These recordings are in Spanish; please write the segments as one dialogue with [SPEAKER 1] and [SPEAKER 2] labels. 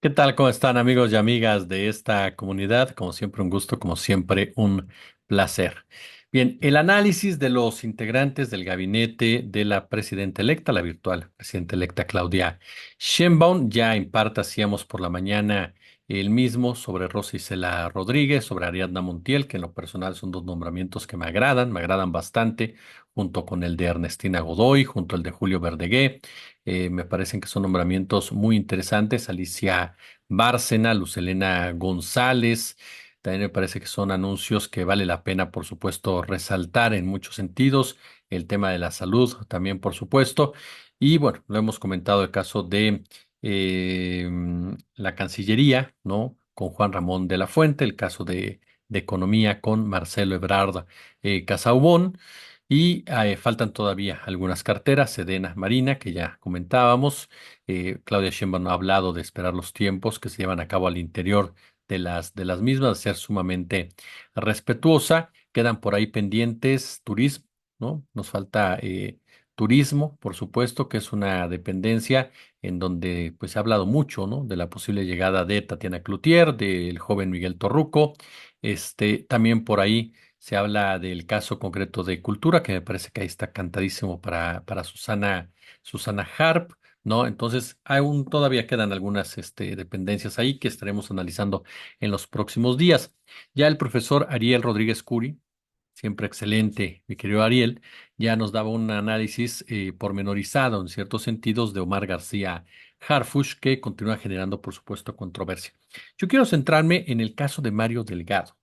[SPEAKER 1] ¿Qué tal? ¿Cómo están amigos y amigas de esta comunidad? Como siempre, un gusto, como siempre, un placer. Bien, el análisis de los integrantes del gabinete de la presidenta electa, la virtual presidenta electa Claudia Sheinbaum, ya en parte hacíamos por la mañana el mismo sobre Rosa Isela Rodríguez, sobre Ariadna Montiel, que en lo personal son dos nombramientos que me agradan bastante, junto con el de Ernestina Godoy, junto al de Julio Verdegué. Me parecen que son nombramientos muy interesantes. Alicia Bárcena, Lucelena González. También me parece que son anuncios que vale la pena, por supuesto, resaltar en muchos sentidos. El tema de la salud también, por supuesto. Y bueno, lo hemos comentado el caso de la Cancillería, ¿no? Con Juan Ramón de la Fuente, el caso de Economía con Marcelo Ebrard Casaubon. Y faltan todavía algunas carteras, Sedena Marina, que ya comentábamos. Claudia Sheinbaum ha hablado de esperar los tiempos que se llevan a cabo al interior de las mismas, de ser sumamente respetuosa. Quedan por ahí pendientes turismo, ¿no? Nos falta turismo, por supuesto, que es una dependencia en donde pues se ha hablado mucho, ¿no? De la posible llegada de Tatiana Cloutier, del joven Miguel Torruco. También por ahí se habla del caso concreto de Cultura, que me parece que ahí está cantadísimo para Susana Harp, ¿no? Entonces, aún todavía quedan algunas dependencias ahí que estaremos analizando en los próximos días. Ya el profesor Ariel Rodríguez Curi, siempre excelente, mi querido Ariel, ya nos daba un análisis pormenorizado en ciertos sentidos de Omar García Harfuch, que continúa generando, por supuesto, controversia. Yo quiero centrarme en el caso de Mario Delgado.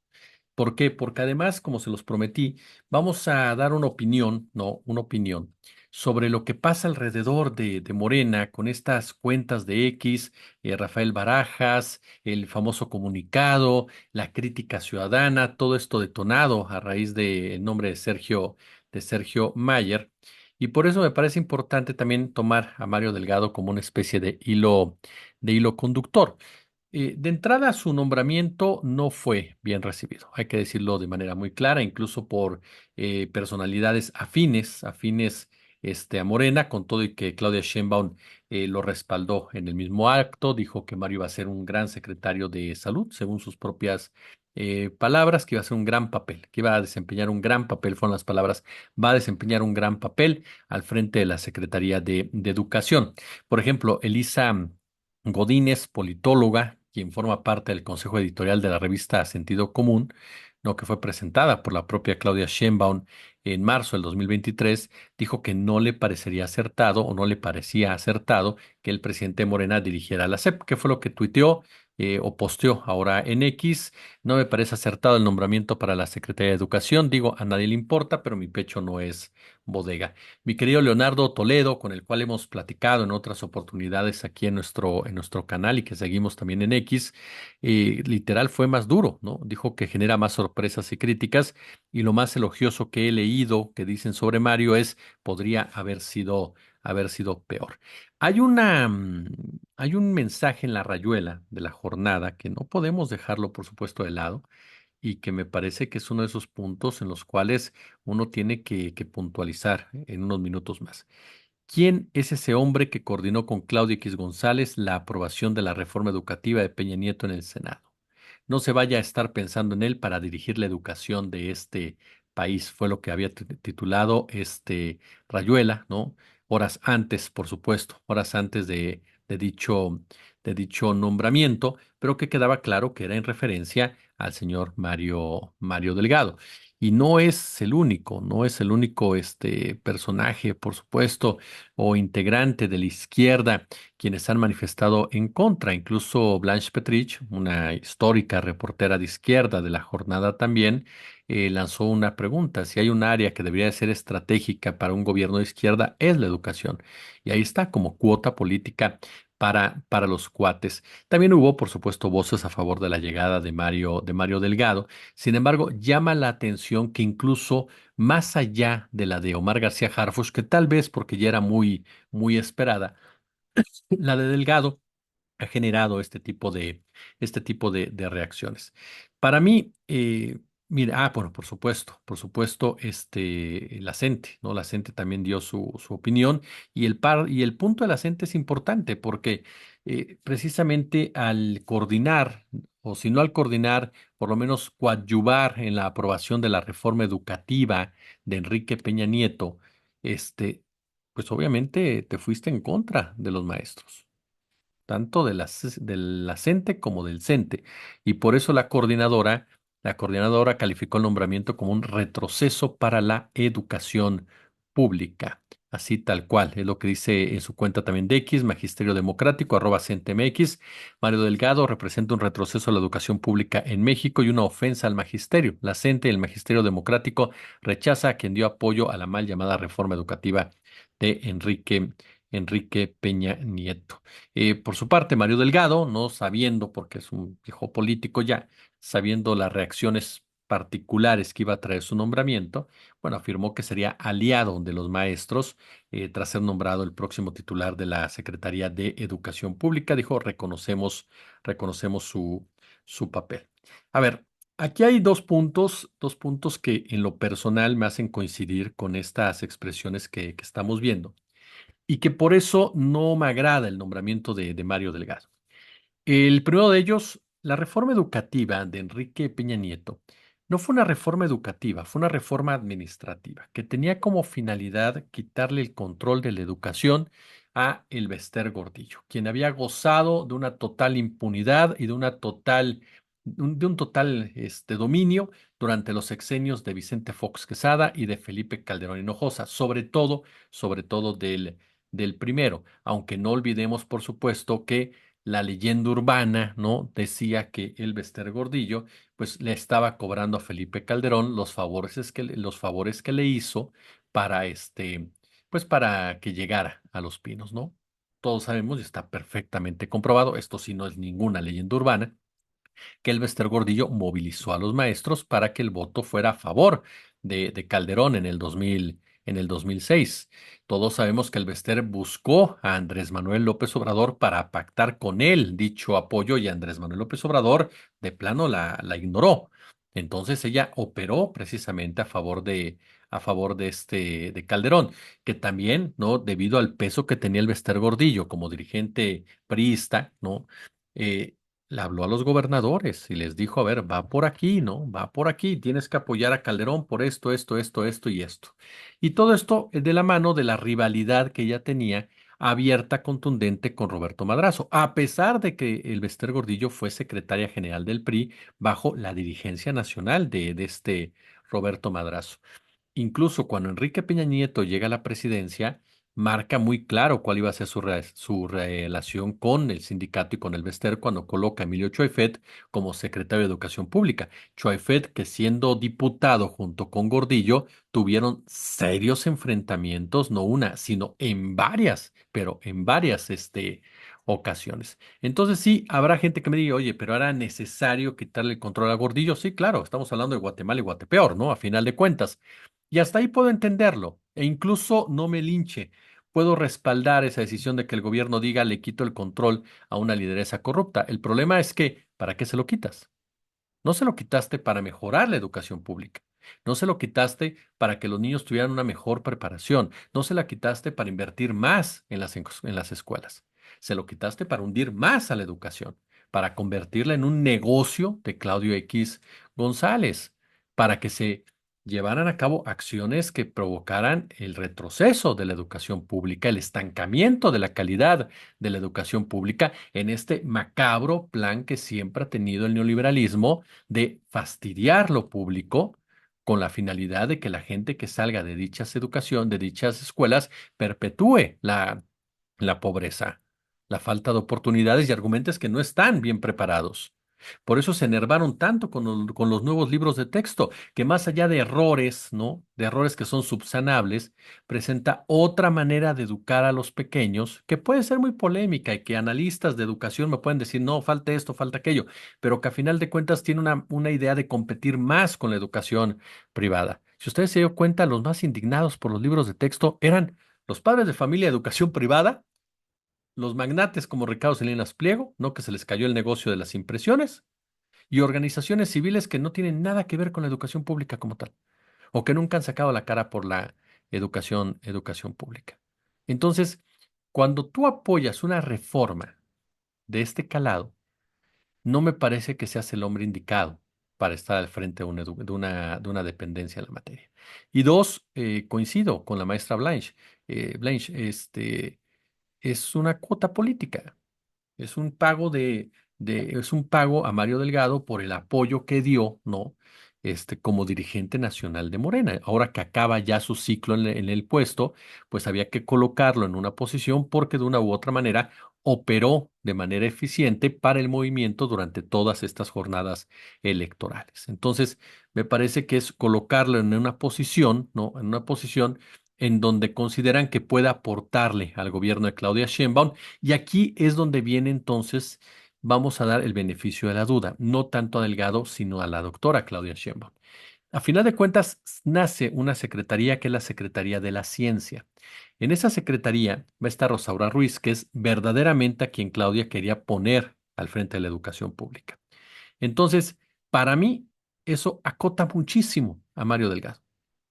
[SPEAKER 1] ¿Por qué? Porque además, como se los prometí, vamos a dar una opinión, no, una opinión sobre lo que pasa alrededor de Morena con estas cuentas de X, Rafael Barajas, el famoso comunicado, la crítica ciudadana, todo esto detonado a raíz del nombre de Sergio Mayer. Y por eso me parece importante también tomar a Mario Delgado como una especie de hilo conductor. De entrada, su nombramiento no fue bien recibido, hay que decirlo de manera muy clara, incluso por personalidades afines a Morena, con todo y que Claudia Sheinbaum lo respaldó en el mismo acto, dijo que Mario iba a ser un gran secretario de salud, según sus propias palabras, que iba a hacer un gran papel, que iba a desempeñar un gran papel, fueron las palabras, va a desempeñar un gran papel al frente de la Secretaría de Educación. Por ejemplo, Elisa Godínez, politóloga, quien forma parte del consejo editorial de la revista Sentido Común, ¿no? Que fue presentada por la propia Claudia Sheinbaum en marzo del 2023, dijo que no le parecería acertado o no le parecía acertado que el presidente Morena dirigiera la SEP, que fue lo que tuiteó o posteó ahora en X. No me parece acertado el nombramiento para la Secretaría de Educación. Digo, a nadie le importa, pero mi pecho no es bodega. Mi querido Leonardo Toledo, con el cual hemos platicado en otras oportunidades aquí en nuestro canal y que seguimos también en X, literal fue más duro, ¿no? Dijo que genera más sorpresas y críticas y lo más elogioso que he leído que dicen sobre Mario es podría haber sido peor. Hay un mensaje en la rayuela de la jornada que no podemos dejarlo, por supuesto, de lado y que me parece que es uno de esos puntos en los cuales uno tiene que puntualizar en unos minutos más. ¿Quién es ese hombre que coordinó con Claudio X González la aprobación de la reforma educativa de Peña Nieto en el Senado? No se vaya a estar pensando en él para dirigir la educación de este país, fue lo que había titulado Rayuela, ¿no? Horas antes, por supuesto, horas antes de dicho nombramiento, pero que quedaba claro que era en referencia al señor Mario Delgado. Y no es el único personaje, por supuesto, o integrante de la izquierda quienes han manifestado en contra. Incluso Blanche Petrich, una histórica reportera de izquierda de la jornada también, lanzó una pregunta. Si hay un área que debería de ser estratégica para un gobierno de izquierda, es la educación. Y ahí está como cuota política para los cuates. También hubo, por supuesto, voces a favor de la llegada de Mario Delgado. Sin embargo, llama la atención que incluso más allá de la de Omar García Harfuch, que tal vez porque ya era muy, muy esperada, la de Delgado ha generado este tipo de reacciones. Para mí, Mira, bueno, por supuesto, la CENTE, ¿no? La CENTE también dio su opinión y el punto de la CENTE es importante porque precisamente al coordinar, o si no al coordinar, por lo menos coadyuvar en la aprobación de la reforma educativa de Enrique Peña Nieto, este, pues obviamente te fuiste en contra de los maestros tanto de la CENTE como del CENTE. Y por eso la coordinadora calificó el nombramiento como un retroceso para la educación pública. Así tal cual, es lo que dice en su cuenta también de X, Magisterio Democrático, @CenteMX. Mario Delgado representa un retroceso a la educación pública en México y una ofensa al magisterio. La CENTE y el Magisterio Democrático rechaza a quien dio apoyo a la mal llamada reforma educativa de Enrique Peña Nieto. Por su parte, Mario Delgado, no sabiendo, porque es un viejo político ya, sabiendo las reacciones particulares que iba a traer su nombramiento, bueno, afirmó que sería aliado de los maestros tras ser nombrado el próximo titular de la Secretaría de Educación Pública. Dijo, reconocemos su papel. A ver, aquí hay dos puntos que en lo personal me hacen coincidir con estas expresiones que estamos viendo y que por eso no me agrada el nombramiento de Mario Delgado. El primero de ellos, la reforma educativa de Enrique Peña Nieto, no fue una reforma educativa, fue una reforma administrativa que tenía como finalidad quitarle el control de la educación a Elbester Gordillo, quien había gozado de una total impunidad y de de un total dominio durante los sexenios de Vicente Fox Quesada y de Felipe Calderón Hinojosa, sobre todo del primero, aunque no olvidemos, por supuesto, que la leyenda urbana, ¿no? Decía que el Bester Gordillo, pues le estaba cobrando a Felipe Calderón los favores que le hizo para pues para que llegara a Los Pinos, ¿no? Todos sabemos y está perfectamente comprobado, esto sí no es ninguna leyenda urbana, que el Bester Gordillo movilizó a los maestros para que el voto fuera a favor de Calderón en el 2006. Todos sabemos que el Bester buscó a Andrés Manuel López Obrador para pactar con él dicho apoyo y Andrés Manuel López Obrador de plano la ignoró. Entonces ella operó precisamente a favor de Calderón, que también, ¿no? Debido al peso que tenía el Bester Gordillo como dirigente priista, ¿no? Eh, Le habló a los gobernadores y les dijo, a ver, va por aquí, ¿no? Va por aquí, tienes que apoyar a Calderón por esto y esto. Y todo esto es de la mano de la rivalidad que ella tenía abierta, contundente con Roberto Madrazo, a pesar de que el Bester Gordillo fue secretaria general del PRI bajo la dirigencia nacional de este Roberto Madrazo. Incluso cuando Enrique Peña Nieto llega a la presidencia, marca muy claro cuál iba a ser su relación con el sindicato y con el Bester cuando coloca a Emilio Choifet como secretario de Educación Pública. Choifet, que siendo diputado junto con Gordillo, tuvieron serios enfrentamientos, no una, sino en varias, pero en varias ocasiones. Entonces sí, habrá gente que me diga, oye, pero era necesario quitarle el control a Gordillo. Sí, claro, estamos hablando de Guatemala y Guatepeor, ¿no? A final de cuentas. Y hasta ahí puedo entenderlo, e incluso no me linche. Puedo respaldar esa decisión de que el gobierno diga le quito el control a una lideresa corrupta. El problema es que, ¿para qué se lo quitas? No se lo quitaste para mejorar la educación pública. No se lo quitaste para que los niños tuvieran una mejor preparación. No se la quitaste para invertir más en las escuelas. Se lo quitaste para hundir más a la educación, para convertirla en un negocio de Claudio X González, para que se llevaran a cabo acciones que provocaran el retroceso de la educación pública, el estancamiento de la calidad de la educación pública en este macabro plan que siempre ha tenido el neoliberalismo de fastidiar lo público con la finalidad de que la gente que salga de de dichas escuelas, perpetúe la pobreza, la falta de oportunidades y argumentos que no están bien preparados. Por eso se enervaron tanto con los nuevos libros de texto, que más allá de errores, ¿no? De errores que son subsanables, presenta otra manera de educar a los pequeños, que puede ser muy polémica y que analistas de educación me pueden decir, no, falta esto, falta aquello, pero que a final de cuentas tiene una idea de competir más con la educación privada. Si ustedes se dio cuenta, los más indignados por los libros de texto eran los padres de familia de educación privada, los magnates como Ricardo Salinas Pliego, ¿no? Que se les cayó el negocio de las impresiones, y organizaciones civiles que no tienen nada que ver con la educación pública como tal, o que nunca han sacado la cara por la educación pública. Entonces, cuando tú apoyas una reforma de este calado, no me parece que seas el hombre indicado para estar al frente de una dependencia en la materia. Y dos, coincido con la maestra Blanche. Blanche, es una cuota política. Es un pago a Mario Delgado por el apoyo que dio, ¿no? Como dirigente nacional de Morena. Ahora que acaba ya su ciclo en el puesto, pues había que colocarlo en una posición porque de una u otra manera operó de manera eficiente para el movimiento durante todas estas jornadas electorales. Entonces, me parece que es colocarlo en una posición, ¿no? En una posición en donde consideran que puede aportarle al gobierno de Claudia Sheinbaum, y aquí es donde viene entonces, vamos a dar el beneficio de la duda, no tanto a Delgado, sino a la doctora Claudia Sheinbaum. A final de cuentas, nace una secretaría que es la Secretaría de la Ciencia. En esa secretaría va a estar Rosaura Ruiz, que es verdaderamente a quien Claudia quería poner al frente de la educación pública. Entonces, para mí, eso acota muchísimo a Mario Delgado.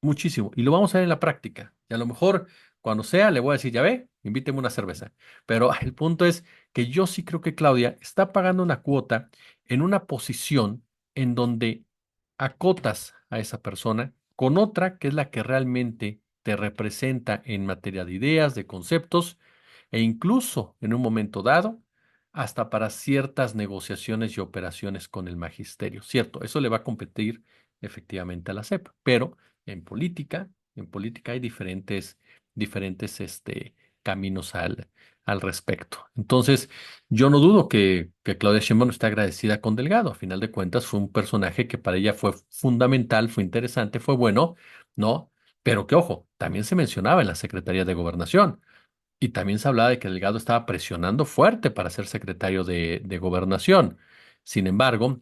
[SPEAKER 1] Muchísimo. Y lo vamos a ver en la práctica. Y a lo mejor, cuando sea, le voy a decir, ya ve, invíteme una cerveza. Pero el punto es que yo sí creo que Claudia está pagando una cuota en una posición en donde acotas a esa persona con otra que es la que realmente te representa en materia de ideas, de conceptos, e incluso en un momento dado hasta para ciertas negociaciones y operaciones con el magisterio. Cierto, eso le va a competir efectivamente a la SEP, pero en política hay diferentes caminos al respecto. Entonces, yo no dudo que Claudia Sheinbaum esté agradecida con Delgado. A final de cuentas, fue un personaje que para ella fue fundamental, fue interesante, fue bueno, ¿no? Pero que, ojo, también se mencionaba en la Secretaría de Gobernación. Y también se hablaba de que Delgado estaba presionando fuerte para ser secretario de Gobernación. Sin embargo,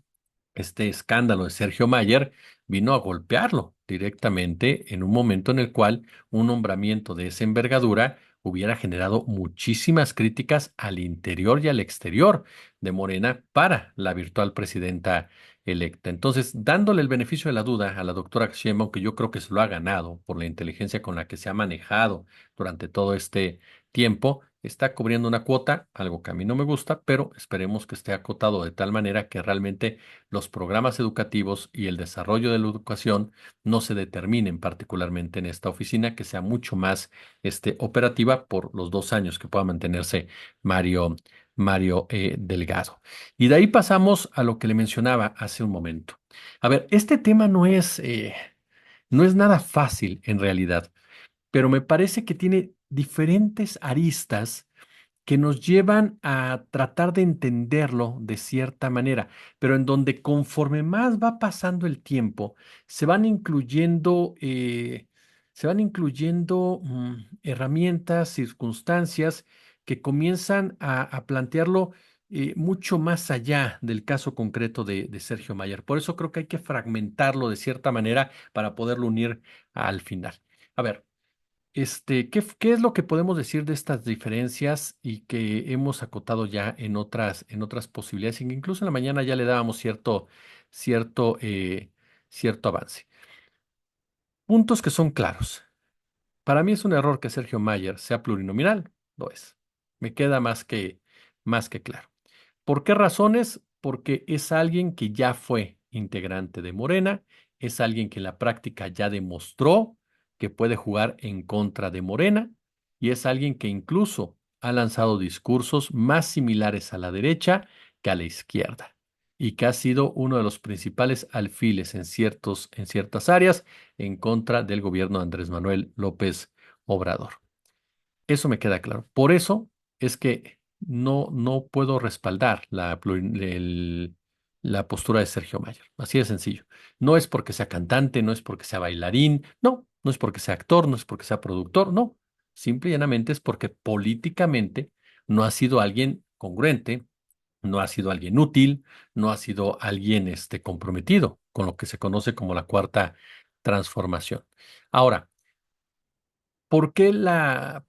[SPEAKER 1] este escándalo de Sergio Mayer vino a golpearlo directamente en un momento en el cual un nombramiento de esa envergadura hubiera generado muchísimas críticas al interior y al exterior de Morena para la virtual presidenta electa. Entonces, dándole el beneficio de la duda a la doctora Sheinbaum, que yo creo que se lo ha ganado por la inteligencia con la que se ha manejado durante todo este tiempo, está cubriendo una cuota, algo que a mí no me gusta, pero esperemos que esté acotado de tal manera que realmente los programas educativos y el desarrollo de la educación no se determinen particularmente en esta oficina, que sea mucho más operativa por los 2 años que pueda mantenerse Mario Delgado. Y de ahí pasamos a lo que le mencionaba hace un momento. A ver, este tema no es nada fácil en realidad, pero me parece que tiene diferentes aristas que nos llevan a tratar de entenderlo de cierta manera, pero en donde conforme más va pasando el tiempo, se van incluyendo herramientas, circunstancias que comienzan a plantearlo mucho más allá del caso concreto de Sergio Mayer. Por eso creo que hay que fragmentarlo de cierta manera para poderlo unir al final. A ver. ¿Qué es lo que podemos decir de estas diferencias y que hemos acotado ya en otras posibilidades? Y que incluso en la mañana ya le dábamos cierto, eh, cierto avance. Puntos que son claros. Para mí es un error que Sergio Mayer sea plurinominal. Lo es. Me queda más que claro. ¿Por qué razones? Porque es alguien que ya fue integrante de Morena, es alguien que en la práctica ya demostró que puede jugar en contra de Morena y es alguien que incluso ha lanzado discursos más similares a la derecha que a la izquierda y que ha sido uno de los principales alfiles en ciertas áreas en contra del gobierno de Andrés Manuel López Obrador. Eso me queda claro. Por eso es que no puedo respaldar la postura de Sergio Mayer. Así de sencillo. No es porque sea cantante, no es porque sea bailarín, no es porque sea actor, no es porque sea productor, no. Simple y llanamente es porque políticamente no ha sido alguien congruente, no ha sido alguien útil, no ha sido alguien comprometido con lo que se conoce como la cuarta transformación. Ahora, ¿por qué la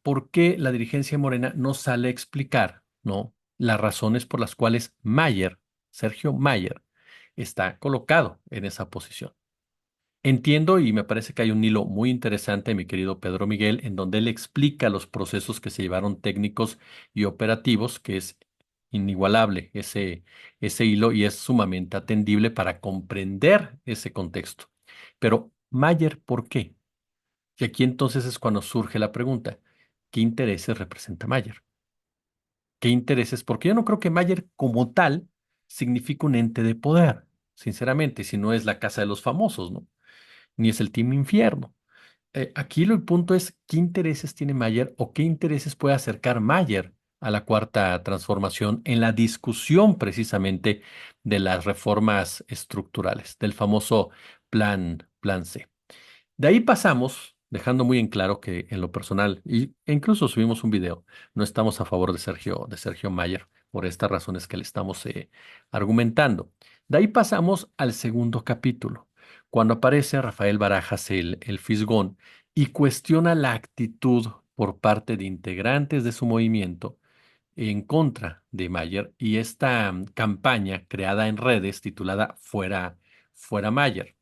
[SPEAKER 1] dirigencia Morena no sale a explicar, ¿no? Las razones por las cuales Sergio Mayer, está colocado en esa posición. Entiendo y me parece que hay un hilo muy interesante, mi querido Pedro Miguel, en donde él explica los procesos que se llevaron técnicos y operativos, que es inigualable ese hilo y es sumamente atendible para comprender ese contexto. Pero Mayer, ¿por qué? Y aquí entonces es cuando surge la pregunta, ¿qué intereses representa Mayer? ¿Qué intereses? Porque yo no creo que Mayer como tal signifique un ente de poder, sinceramente, si no es la casa de los famosos, ¿no? Ni es el Team Infierno. Aquí el punto es qué intereses tiene Mayer o qué intereses puede acercar Mayer a la cuarta transformación en la discusión precisamente de las reformas estructurales, del famoso plan C. De ahí pasamos, dejando muy en claro que en lo personal, e incluso subimos un video, no estamos a favor de Sergio Mayer por estas razones que le estamos argumentando. De ahí pasamos al segundo capítulo, cuando aparece Rafael Barajas, el Fisgón, y cuestiona la actitud por parte de integrantes de su movimiento en contra de Mayer y esta campaña creada en redes titulada Fuera Mayer.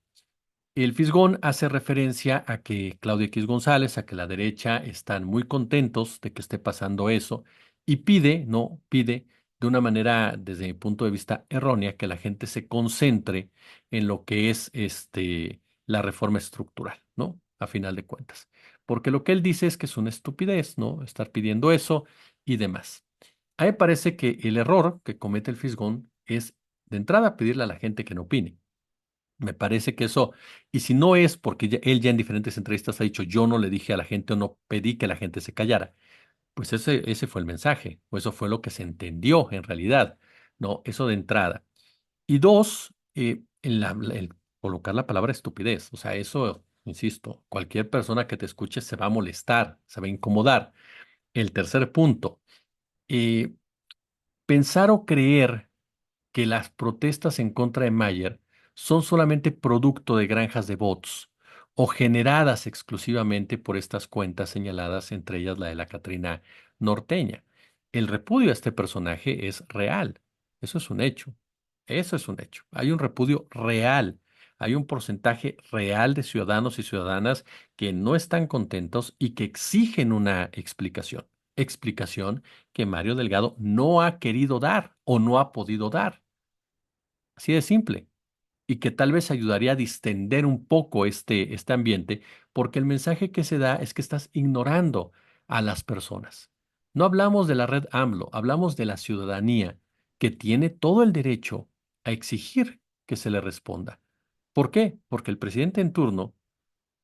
[SPEAKER 1] El Fisgón hace referencia a que Claudia X González, a que la derecha están muy contentos de que esté pasando eso y pide, no, pide de una manera, desde mi punto de vista, errónea, que la gente se concentre en lo que es la reforma estructural, ¿no? A final de cuentas. Porque lo que él dice es que es una estupidez, ¿no? Estar pidiendo eso y demás. A mí me parece que el error que comete el Fisgón es de entrada pedirle a la gente que no opine. Me parece que eso, y si no es porque él ya en diferentes entrevistas ha dicho, yo no le dije a la gente o no pedí que la gente se callara, pues ese fue el mensaje, o eso fue lo que se entendió en realidad, ¿no? Eso de entrada. Y dos, el colocar la palabra estupidez, o sea, eso, insisto, cualquier persona que te escuche se va a molestar, se va a incomodar. El tercer punto, eh, pensar o creer que las protestas en contra de Mayer son solamente producto de granjas de bots o generadas exclusivamente por estas cuentas señaladas, entre ellas la de la Catrina norteña. El repudio a este personaje es real. Eso es un hecho. Eso es un hecho. Hay un repudio real. Hay un porcentaje real de ciudadanos y ciudadanas que no están contentos y que exigen una explicación. Explicación que Mario Delgado no ha querido dar o no ha podido dar. Así de simple. Y que tal vez ayudaría a distender un poco este ambiente, porque el mensaje que se da es que estás ignorando a las personas. No hablamos de la red AMLO, hablamos de la ciudadanía, que tiene todo el derecho a exigir que se le responda. ¿Por qué? Porque el presidente en turno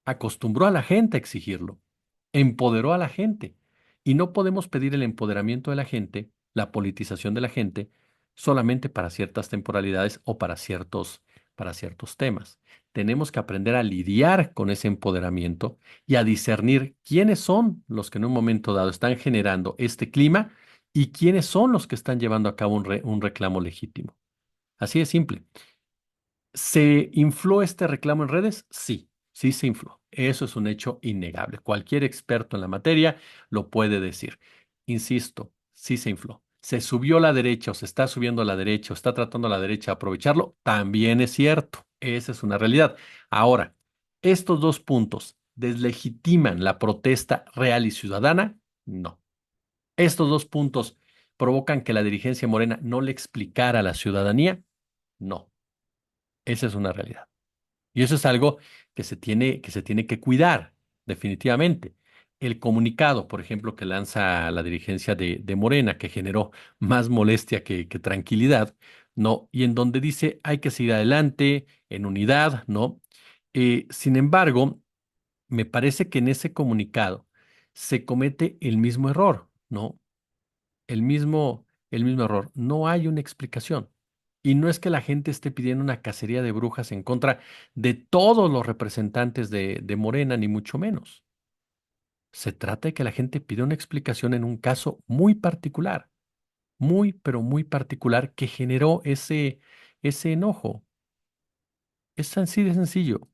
[SPEAKER 1] acostumbró a la gente a exigirlo, empoderó a la gente. Y no podemos pedir el empoderamiento de la gente, la politización de la gente, solamente para ciertas temporalidades o para ciertos temas. Tenemos que aprender a lidiar con ese empoderamiento y a discernir quiénes son los que en un momento dado están generando este clima y quiénes son los que están llevando a cabo un reclamo legítimo. Así de simple. ¿Se infló este reclamo en redes? Sí, sí se infló. Eso es un hecho innegable. Cualquier experto en la materia lo puede decir. Insisto, sí se infló. ¿Se subió a la derecha o se está subiendo a la derecha o está tratando a la derecha de aprovecharlo? También es cierto. Esa es una realidad. Ahora, estos dos puntos deslegitiman la protesta real y ciudadana. No. Estos dos puntos provocan que la dirigencia morena no le explicara a la ciudadanía. No. Esa es una realidad. Y eso es algo que se tiene que cuidar, definitivamente. El comunicado, por ejemplo, que lanza la dirigencia de Morena, que generó más molestia que tranquilidad, ¿no? Y en donde dice hay que seguir adelante, en unidad, ¿no? Sin embargo, me parece que en ese comunicado se comete el mismo error, ¿no? El mismo error. No hay una explicación. Y no es que la gente esté pidiendo una cacería de brujas en contra de todos los representantes de Morena, ni mucho menos. Se trata de que la gente pide una explicación en un caso muy particular, muy, pero muy particular, que generó ese enojo. Es así de sencillo.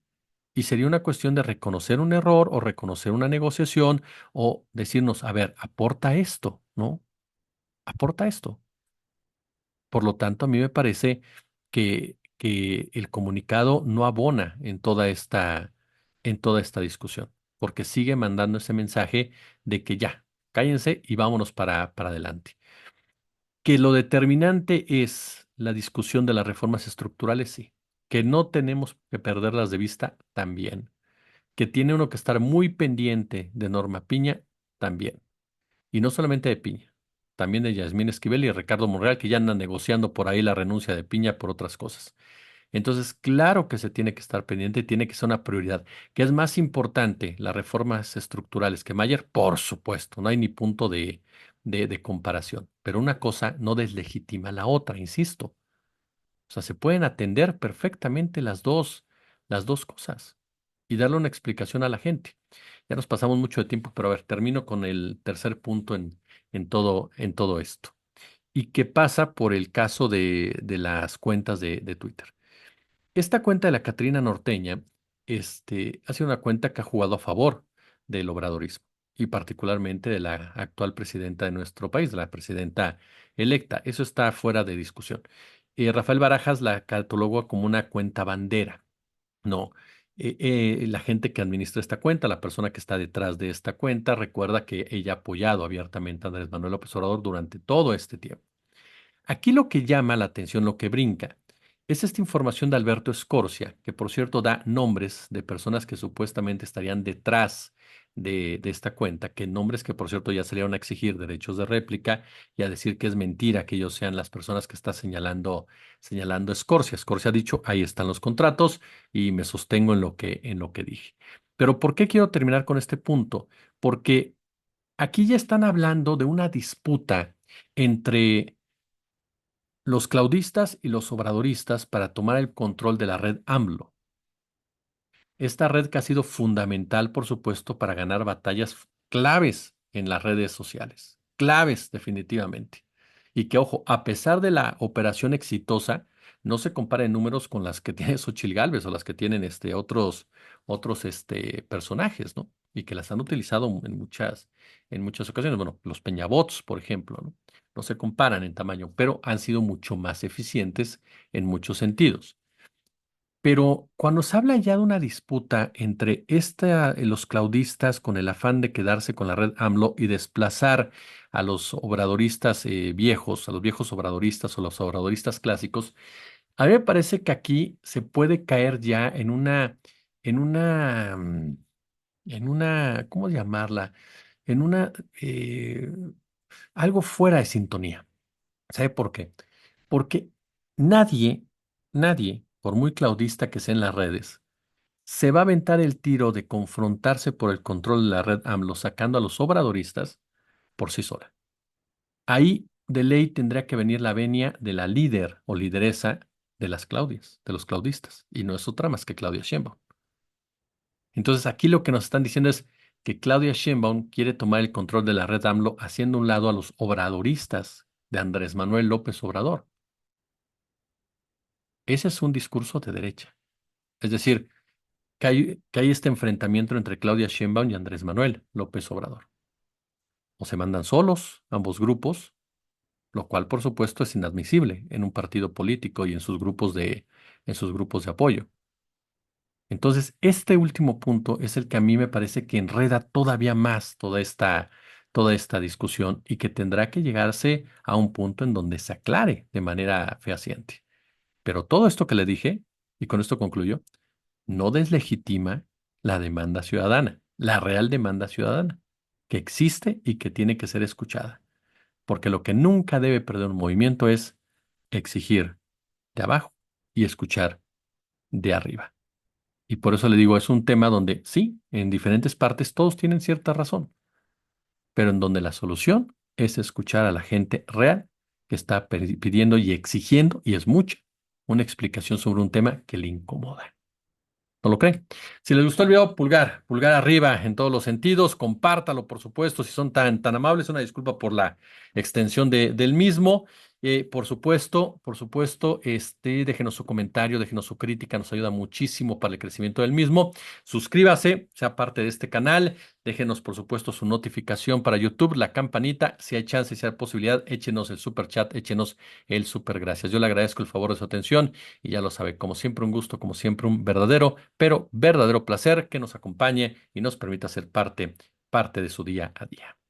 [SPEAKER 1] Y sería una cuestión de reconocer un error o reconocer una negociación o decirnos, a ver, aporta esto, ¿no? Aporta esto. Por lo tanto, a mí me parece que que el comunicado no abona en toda esta discusión, porque sigue mandando ese mensaje de que ya, cállense y vámonos para adelante. Que lo determinante es la discusión de las reformas estructurales, sí. Que no tenemos que perderlas de vista, también. Que tiene uno que estar muy pendiente de Norma Piña, también. Y no solamente de Piña, también de Yasmín Esquivel y Ricardo Monreal, que ya andan negociando por ahí la renuncia de Piña por otras cosas. Entonces, claro que se tiene que estar pendiente, tiene que ser una prioridad. ¿Qué es más importante, las reformas estructurales que Mayer? Por supuesto, no hay ni punto de comparación. Pero una cosa no deslegitima a la otra, insisto. O sea, se pueden atender perfectamente las dos cosas y darle una explicación a la gente. Ya nos pasamos mucho de tiempo, pero a ver, termino con el tercer punto en todo esto. ¿Y qué pasa por el caso de las cuentas de Twitter? Esta cuenta de la Catrina Norteña, ha sido una cuenta que ha jugado a favor del obradorismo y particularmente de la actual presidenta de nuestro país, de la presidenta electa. Eso está fuera de discusión. Rafael Barajas la catalogó como una cuenta bandera. No. La gente que administra esta cuenta, la persona que está detrás de esta cuenta, recuerda que ella ha apoyado abiertamente a Andrés Manuel López Obrador durante todo este tiempo. Aquí lo que llama la atención, lo que brinca, es esta información de Alberto Escorcia, que por cierto da nombres de personas que supuestamente estarían detrás de esta cuenta, que nombres que por cierto ya salieron a exigir derechos de réplica y a decir que es mentira que ellos sean las personas que está señalando Escorcia. Escorcia ha dicho, ahí están los contratos y me sostengo en lo que dije. Pero ¿por qué quiero terminar con este punto? Porque aquí ya están hablando de una disputa entre los claudistas y los obradoristas para tomar el control de la red AMLO. Esta red que ha sido fundamental, por supuesto, para ganar batallas claves en las redes sociales. Claves, definitivamente. Y que, ojo, a pesar de la operación exitosa, no se compara en números con las que tiene Xochitl Gálvez o las que tienen otros personajes, ¿no? Y que las han utilizado en muchas ocasiones. Bueno, los Peñabots, por ejemplo, ¿no? No se comparan en tamaño, pero han sido mucho más eficientes en muchos sentidos. Pero cuando se habla ya de una disputa entre los claudistas con el afán de quedarse con la red AMLO y desplazar a los obradoristas viejos, a los viejos obradoristas o los obradoristas clásicos, a mí me parece que aquí se puede caer ya en una, mm, ¿cómo llamarla? En eh, algo fuera de sintonía. ¿Sabe por qué? Porque nadie, nadie, por muy claudista que sea en las redes, se va a aventar el tiro de confrontarse por el control de la red AMLO sacando a los obradoristas por sí sola. Ahí de ley tendría que venir la venia de la líder o lideresa de las Claudias, de los claudistas, y no es otra más que Claudia Sheinbaum. Entonces aquí lo que nos están diciendo es que Claudia Sheinbaum quiere tomar el control de la red AMLO haciendo un lado a los obradoristas de Andrés Manuel López Obrador. Ese es un discurso de derecha. Es decir, que hay este enfrentamiento entre Claudia Sheinbaum y Andrés Manuel López Obrador. O se mandan solos ambos grupos, lo cual por supuesto es inadmisible en un partido político y en sus grupos de apoyo. Entonces, este último punto es el que a mí me parece que enreda todavía más toda esta discusión y que tendrá que llegarse a un punto en donde se aclare de manera fehaciente. Pero todo esto que le dije, y con esto concluyo, no deslegitima la demanda ciudadana, la real demanda ciudadana, que existe y que tiene que ser escuchada. Porque lo que nunca debe perder un movimiento es exigir de abajo y escuchar de arriba. Y por eso le digo, es un tema donde sí, en diferentes partes todos tienen cierta razón, pero en donde la solución es escuchar a la gente real que está pidiendo y exigiendo, y es mucha, una explicación sobre un tema que le incomoda. ¿No lo creen? Si les gustó el video, pulgar arriba en todos los sentidos, compártalo, por supuesto, si son tan amables, una disculpa por extensión del mismo. Por supuesto, déjenos su comentario, déjenos su crítica, nos ayuda muchísimo para el crecimiento del mismo. Suscríbase, sea parte de este canal, déjenos por supuesto su notificación para YouTube, la campanita, si hay chance, si hay posibilidad, échenos el super chat, échenos el super gracias. Yo le agradezco el favor de su atención y ya lo sabe, como siempre un gusto, como siempre un verdadero, pero verdadero placer que nos acompañe y nos permita ser parte de su día a día.